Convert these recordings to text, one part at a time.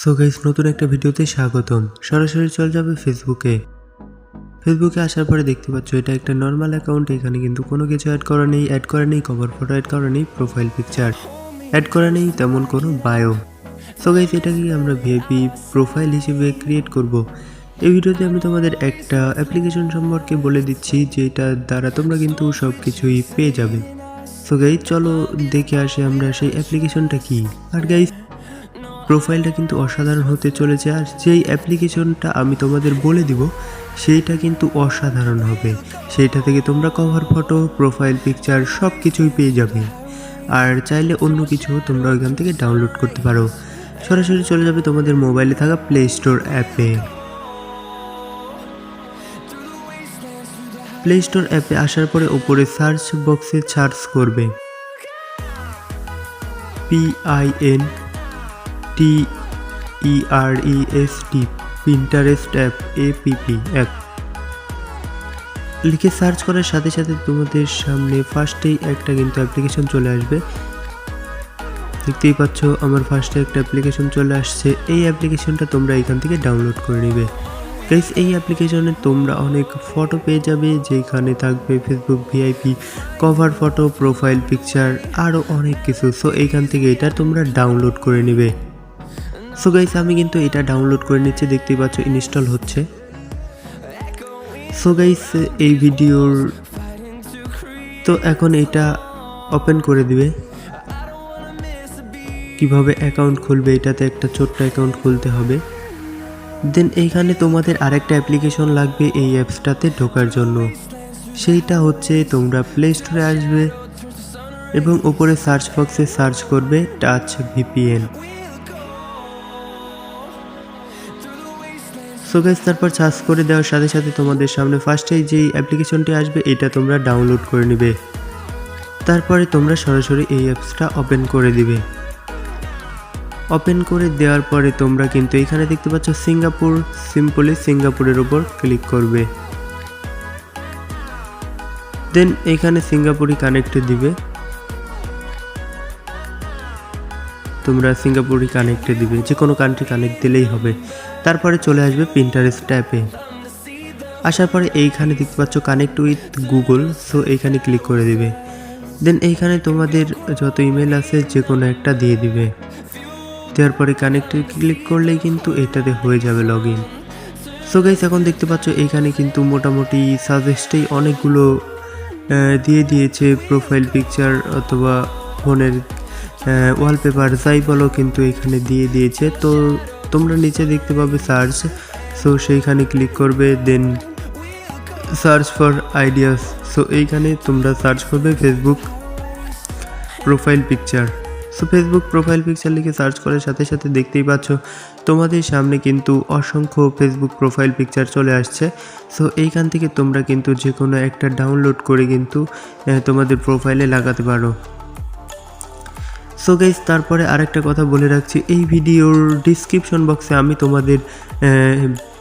So guys, নতুন একটা ভিডিওতে স্বাগতম। সরাসরি চলে যাবে ফেসবুকে আসার পরে দেখতে পাচ্ছ এটা একটা নর্মাল অ্যাকাউন্ট। এখানে কিন্তু কোনো কিছু অ্যাড করা নেই কভার ফটো অ্যাড করা নেই, প্রোফাইল পিকচার অ্যাড করা নেই, তেমন কোনো বায়ো। সো গাইস, এটাকে আমরা ভিআইপি প্রোফাইল হিসেবে ক্রিয়েট করব। এই ভিডিওতে আমি তোমাদের একটা অ্যাপ্লিকেশন সম্পর্কে বলে দিচ্ছি যেটার দ্বারা তোমরা কিন্তু সব কিছুই পেয়ে যাবে। সো গাইস, চলো দেখে আসি আমরা সেই অ্যাপ্লিকেশনটা কি। আর গাইস, প্রোফাইলটা কিন্তু অসাধারণ হতে চলেছে, আর যেই অ্যাপ্লিকেশনটা আমি তোমাদের বলে দিব সেইটা কিন্তু অসাধারণ হবে। সেইটা থেকে তোমরা কভার ফটো, প্রোফাইল পিকচার সব কিছুই পেয়ে যাবে। আর চাইলে অন্য কিছু তোমরা ওইখান থেকে ডাউনলোড করতে পারো। সরাসরি চলে যাবে তোমাদের মোবাইলে থাকা প্লে স্টোর অ্যাপে। প্লে স্টোর অ্যাপে আসার পরে উপরে সার্চ বক্সে সার্চ করবে PINTEREST পিন্টারেস্ট অ্যাপ অ্যাপ লিখে সার্চ করার সাথে সাথে তোমাদের সামনে ফার্স্টেই একটা কিন্তু অ্যাপ্লিকেশন চলে আসবে। দেখতেই পাচ্ছ আমার ফার্স্টে একটা অ্যাপ্লিকেশন চলে আসছে। এই অ্যাপ্লিকেশনটা তোমরা এখান থেকে ডাউনলোড করে নেবে। গাইস, এই অ্যাপ্লিকেশনে তোমরা অনেক ফটো পেয়ে যাবে, যেখানে থাকবে Facebook VIP cover photo, profile picture, আরও অনেক কিছু। সো এইখান থেকে এটা তোমরা ডাউনলোড করে নেবে। সো গাইস, আমি কিন্তু এটা ডাউনলোড করে নিচ্ছি, দেখতেই পাচ্ছ ইনস্টল হচ্ছে। সো গাইস, এই ভিডিওর তো এখন এটা ওপেন করে দিবে। কিভাবে অ্যাকাউন্ট খুলবে, এটাতে একটা ছোট্ট অ্যাকাউন্ট খুলতে হবে। দেন এইখানে তোমাদের আরেকটা অ্যাপ্লিকেশন লাগবে এই অ্যাপসটাতে ঢোকার জন্য। সেইটা হচ্ছে তোমরা প্লে স্টোরে আসবে এবং উপরে সার্চ বক্সে সার্চ করবে টাচ VPN। সো গাইস, তারপর সার্চ করে দেওয়ার সাথে সাথে তোমাদের সামনে ফার্স্টেই যেই অ্যাপ্লিকেশনটি আসবে এটা তোমরা ডাউনলোড করে নেবে। তারপরে তোমরা সরাসরি এই অ্যাপসটা ওপেন করে দিবে। ওপেন করে দেওয়ার পরে তোমরা কিন্তু এখানে দেখতে পাচ্ছ সিঙ্গাপুর, সিম্পলি সিঙ্গাপুরের উপর ক্লিক করবে। দেন এখানে সিঙ্গাপুরি কানেক্টে দিবে, তোমরা সিঙ্গাপুরি কানেক্টে দিবে, যে কোনো কান্ট্রি কানেক্ট দিলেই হবে। তারপরে চলে আসবে পিন্টারেস্ট অ্যাপে। আসার পরে এইখানে দেখতে পাচ্ছ কানেক্ট উইথ গুগল। সো এইখানে ক্লিক করে দিবে। দেন এইখানে তোমাদের যত ইমেল আছে যে কোনো একটা দিয়ে দিবে। দেওয়ার পরে কানেক্টে ক্লিক করলেই কিন্তু এটাতে হয়ে যাবে লগ ইন। সো গাইস, এখন দেখতে পাচ্ছ এইখানে কিন্তু মোটামুটি সাজেস্টেই অনেকগুলো দিয়ে দিয়েছে, প্রোফাইল পিকচার অথবা ফোনের ওয়ালপেপার যাই বলো কিন্তু এখানে দিয়ে দিয়েছে। তো তোমরা নিচে দেখতে পাবে সার্চ, সো সেইখানে ক্লিক করবে। দেন সার্চ ফর আইডিয়াস, সো এইখানে তোমরা সার্চ করবে Facebook profile picture. So Facebook profile picture লিখে সার্চ করার সাথে সাথে দেখতেই পাচ্ছ তোমাদের সামনে কিন্তু অসংখ্য ফেসবুক প্রোফাইল পিকচার চলে আসছে। সো এইখান থেকে তোমরা কিন্তু যে কোনো একটা ডাউনলোড করে কিন্তু তোমাদের প্রোফাইলে লাগাতে পারো। সো গাইস, তারপরে আরেকটা কথা বলে রাখছি, এই ভিডিওর ডিসক্রিপশন বক্সে আমি তোমাদের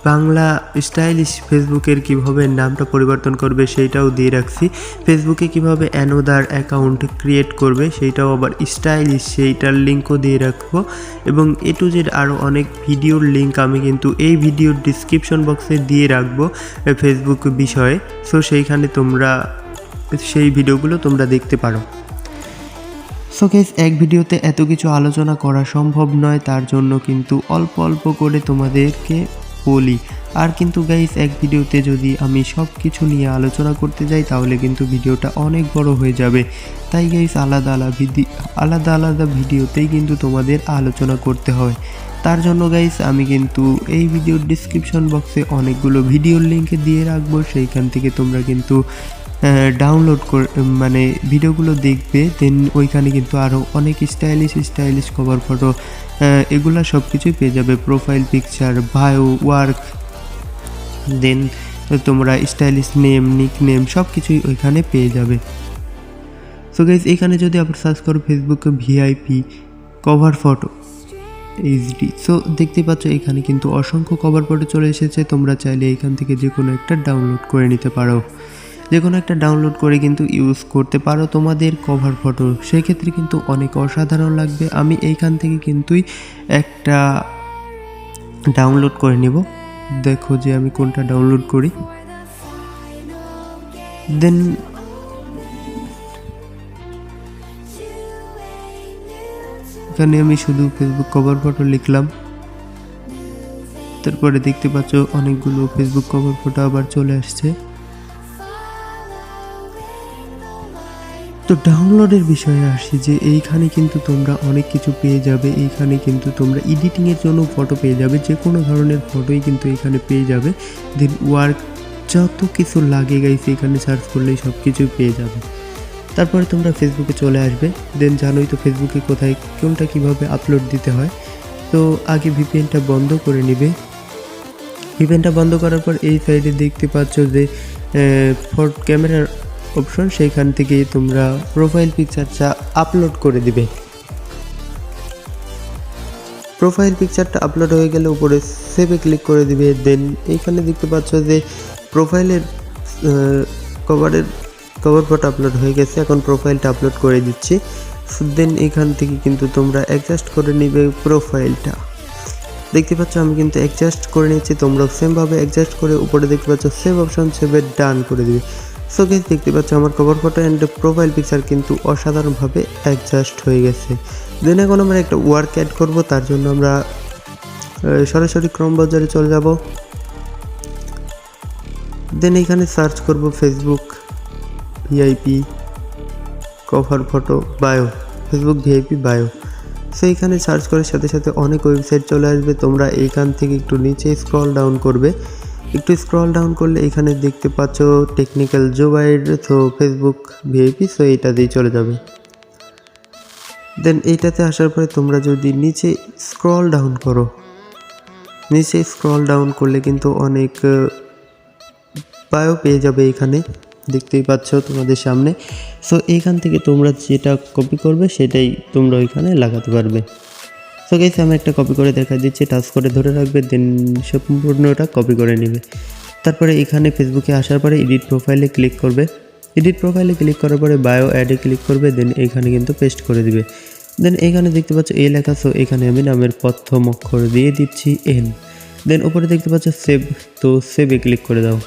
বাংলা স্টাইলিশ ফেসবুকের কিভাবে নামটা পরিবর্তন করবে সেইটাও দিয়ে রাখছি। ফেসবুকে কিভাবে অ্যানোদার অ্যাকাউন্ট ক্রিয়েট করবে সেইটাও আবার স্টাইলিশ, সেইটার লিঙ্কও দিয়ে রাখবো। এবং A to Z আরও অনেক ভিডিওর লিঙ্ক আমি কিন্তু এই ভিডিওর ডিসক্রিপশন বক্সে দিয়ে রাখবো ফেসবুক বিষয়ে। সো সেইখানে তোমরা সেই ভিডিওগুলো তোমরা দেখতে পারো। সো গাইস, এক ভিডিওতে এত কিছু আলোচনা করা সম্ভব নয়, তার জন্য কিন্তু অল্প অল্প করে তোমাদেরকে বলি। আর কিন্তু গাইস, এক ভিডিওতে যদি আমি সব কিছু নিয়ে আলোচনা করতে যাই তাহলে কিন্তু ভিডিওটা অনেক বড় হয়ে যাবে। তাই গাইস, আলাদা আলাদা ভিডিওতেই কিন্তু তোমাদের আলোচনা করতে হয়। তার জন্য গাইস, আমি কিন্তু এই ভিডিওর ডিসক্রিপশন বক্সে অনেকগুলো ভিডিওর লিঙ্ক দিয়ে রাখবো, সেইখান থেকে তোমরা কিন্তু ডাউনলোড করে মানে ভিডিওগুলো দেখবে। দেন ওইখানে কিন্তু আরও অনেক স্টাইলিশ কভার ফটো এগুলা সব কিছুই পেয়ে যাবে, প্রোফাইল পিকচার, বায়ো, ওয়ার্ক, দেন তোমরা স্টাইলিশ নেম, নিক নেম সব কিছুই ওইখানে পেয়ে যাবে। সো গাইস, এখানে যদি আবার সার্চ করো ফেসবুকে VIP cover photo HD, so দেখতে পাচ্ছ এখানে কিন্তু অসংখ্য কভার ফটো চলে এসেছে। তোমরা চাইলে এখান থেকে যে কোনো একটা ডাউনলোড করে নিতে পারো, যে কোনো একটা ডাউনলোড করে কিন্তু ইউজ করতে পারো তোমাদের কভার ফটো। সেক্ষেত্রে কিন্তু অনেক অসাধারণ লাগবে। আমি এইখান থেকে কিন্তু একটা ডাউনলোড করে নিব। দেখো যে আমি কোনটা ডাউনলোড করি। দেন এখানে আমি শুধু ফেসবুক কভার ফটো লিখলাম, তারপরে দেখতে পাচ্ছ অনেকগুলো ফেসবুক কভার ফটো আবার চলে আসছে। তো ডাউনলোডের বিষয়ে আসি যে এইখানে কিন্তু তোমরা অনেক কিছু পেয়ে যাবে। এইখানে কিন্তু তোমরা এডিটিংয়ের জন্য ফটো পেয়ে যাবে, যে কোনো ধরনের ফটোই কিন্তু এখানে পেয়ে যাবে। দেন ওয়ার্ক যত কিছু লাগে গাইছে এখানে সার্চ করলেই সব কিছু পেয়ে যাবে। তারপরে তোমরা ফেসবুকে চলে আসবে। দেন জানোই তো ফেসবুকে কোথায় কোনটা কীভাবে আপলোড দিতে হয়। তো আগে ভিপিএনটা বন্ধ করে নিবে। ভিপিএনটা বন্ধ করার পর এই সাইডে দেখতে পাচ্ছ যে ফটো ক্যামেরার অপশন, সেইখান থেকে তোমরা প্রোফাইল পিকচারটা আপলোড করে দিবে। প্রোফাইল পিকচারটা আপলোড হয়ে গেলে উপরে সেভে ক্লিক করে দিবে। দেন এইখানে দেখতে পাচ্ছ যে প্রোফাইলের কভার ফটো আপলোড হয়ে গেছে। এখন প্রোফাইলটা আপলোড করে দিচ্ছি। দেন এখান থেকে কিন্তু তোমরা অ্যাডজাস্ট করে নিবে প্রোফাইলটা। দেখতে পাচ্ছ আমি কিন্তু অ্যাডজাস্ট করে নিচ্ছি, তোমরা সেমভাবে অ্যাডজাস্ট করে উপরে দেখতে পাচ্ছ সেভ অপশন, সেভে ডান করে দিবে। সো গাইস দেখতে পাচ্ছ আমার cover photo and profile picture কিন্তু অসাধারণভাবে অ্যাডজাস্ট হয়ে গেছে। দেন এখন আমরা একটা ওয়ার্ক অ্যাড করব, তার জন্য আমরা সরাসরি ক্রোম ব্রাউজারে চলে যাব। দেন এখানে সার্চ করব Facebook VIP cover photo bio, Facebook VIP bio. So এখানে সার্চ করার সাথে সাথে অনেক ওয়েবসাইট চলে আসবে। তোমরা এইখান থেকে একটু নিচে স্ক্রল ডাউন করবে। একটু স্ক্রল ডাউন করলে এখানে দেখতে পাচ্ছ টেকনিক্যাল জোবাইড, তো ফেসবুক ভিআইপি, সো এইটা দিয়ে চলে যাবে। দেন এইটাতে আসার পরে তোমরা যদি নিচে স্ক্রল ডাউন করো, নিচে স্ক্রল ডাউন করলে কিন্তু অনেক বায়ো পেয়ে যাবে। এখানে দেখতেই পাচ্ছ তোমাদের সামনে। সো এইখান থেকে তোমরা যেটা কপি করবে সেটাই তোমরা ওইখানে লাগাতে পারবে। সো গাইস আমি একটা কপি করে দেখা দিচ্ছি, টাচ করে ধরে রাখবে, দেন সম্পূর্ণটা কপি করে নেবে। তারপরে এখানে ফেসবুকে আসার পরে এডিট প্রোফাইলে ক্লিক করবে। এডিট প্রোফাইলে ক্লিক করার পরে বায়ো অ্যাডে ক্লিক করবে, দেন এইখানে কিন্তু পেস্ট করে দিবে। দেন এখানে দেখতে পাচ্ছ এ লেখা, সো এখানে আমি নামের প্রথম অক্ষর দিয়ে দিচ্ছি এন। দেন উপরে দেখতে পাচ্ছ সেভ, তো সেভে ক্লিক করে দাও।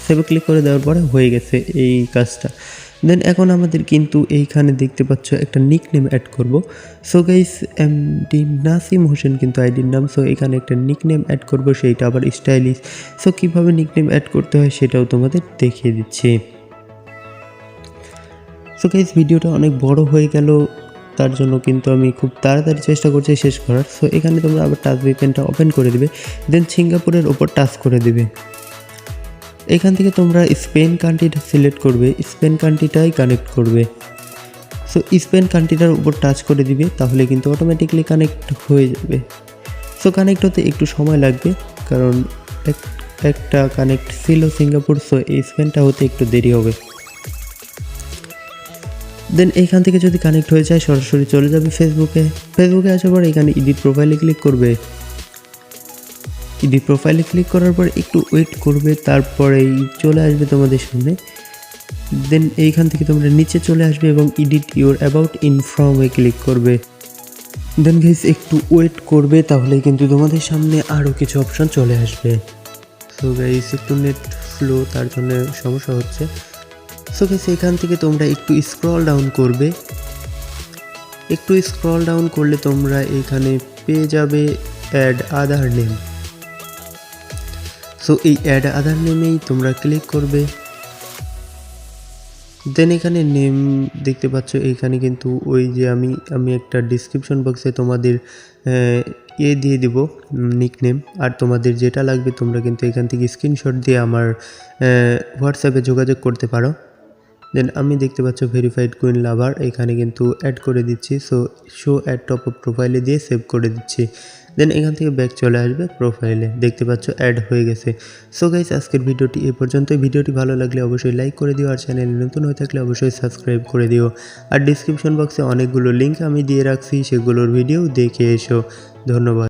সেভে ক্লিক করে দেওয়ার পরে হয়ে গেছে এই কাজটা। দেন এখন আমাদের কিন্তু এইখানে দেখতে পাচ্ছ একটা নিকনেম অ্যাড করব। So guys MD Nasim Hossain কিন্তু আইডির নাম। সো এখানে একটা নিকনেম অ্যাড করব, সেইটা আবার স্টাইলিশ। সো কীভাবে নিকনেম অ্যাড করতে হয় সেটাও তোমাদের দেখিয়ে দিচ্ছি। সো গাইস ভিডিওটা অনেক বড় হয়ে গেল, তার জন্য কিন্তু আমি খুব তাড়াতাড়ি চেষ্টা করছি শেষ করার। সো এখানে তোমরা আবার টাচ ভিপিএনটা ওপেন করে দিবে। দেন সিঙ্গাপুরের ওপর টাচ করে দিবে। এখান থেকে তোমরা স্পেন কান্ট্রিটা সিলেক্ট করবে, স্পেন কান্ট্রিটাই কানেক্ট করবে। সো স্পেন কান্ট্রিটার উপর টাচ করে দিবে, তাহলে কিন্তু অটোমেটিকলি কানেক্ট হয়ে যাবে। সো কানেক্ট হতে একটু সময় লাগবে, কারণ একটা কানেক্ট ছিল সিঙ্গাপুর, সো এই স্পেনটা হতে একটু দেরি হবে। দেন এইখান থেকে যদি কানেক্ট হয়ে যায় সরাসরি চলে যাবে ফেসবুকে। ফেসবুকে আসার পর এখানে এডিট প্রোফাইলে ক্লিক করবে। এডিট প্রোফাইলে ক্লিক করার পর একটু ওয়েট করবে, তারপরেই চলে আসবে তোমাদের সামনে। দেন এইখান থেকে তোমরা নিচে চলে আসবে এবং এডিট ইউর অ্যাবাউট ইনফর্মে ক্লিক করবে। দেন গাইস একটু ওয়েট করবে, তাহলে কিন্তু তোমাদের সামনে আরও কিছু অপশন চলে আসবে। সো গাইস একটু নেট স্লো, তার জন্য সমস্যা হচ্ছে। সো গাইস এখান থেকে তোমরা একটু স্ক্রল ডাউন করবে। একটু স্ক্রল ডাউন করলে তোমরা এখানে পেয়ে যাবে অ্যাড আদার নেম। সো এই অ্যাড আদার নেমেই তোমরা ক্লিক করবে। দেন এখানে নেম দেখতে পাচ্ছ, এইখানে কিন্তু ওই যে আমি একটা ডিসক্রিপশন বক্সে তোমাদের দিয়ে দিব নিকনেম, আর তোমাদের যেটা লাগবে তোমরা কিন্তু এখান থেকে স্ক্রিনশট দিয়ে আমার হোয়াটসঅ্যাপে যোগাযোগ করতে পারো। দেন আমি দেখতে পাচ্ছ ভেরিফাইড কুইন লাভার, এখানে কিন্তু অ্যাড করে দিচ্ছি। So show add top up প্রোফাইলে দিয়ে সেভ করে দিচ্ছি। দেন এখান থেকে ব্যাক চলে আসবে প্রোফাইলে, দেখতে পাচ্ছ অ্যাড হয়ে গেছে। সো গাইস আজকের ভিডিওটি এ পর্যন্তই। ভিডিওটি ভালো লাগলে অবশ্যই লাইক করে দিও, আর চ্যানেলে নতুন হয়ে থাকলে অবশ্যই সাবস্ক্রাইব করে দিও। আর ডিসক্রিপশন বক্সে অনেকগুলো লিঙ্ক আমি দিয়ে রাখছি, সেগুলোর ভিডিও দেখে এসো। ধন্যবাদ।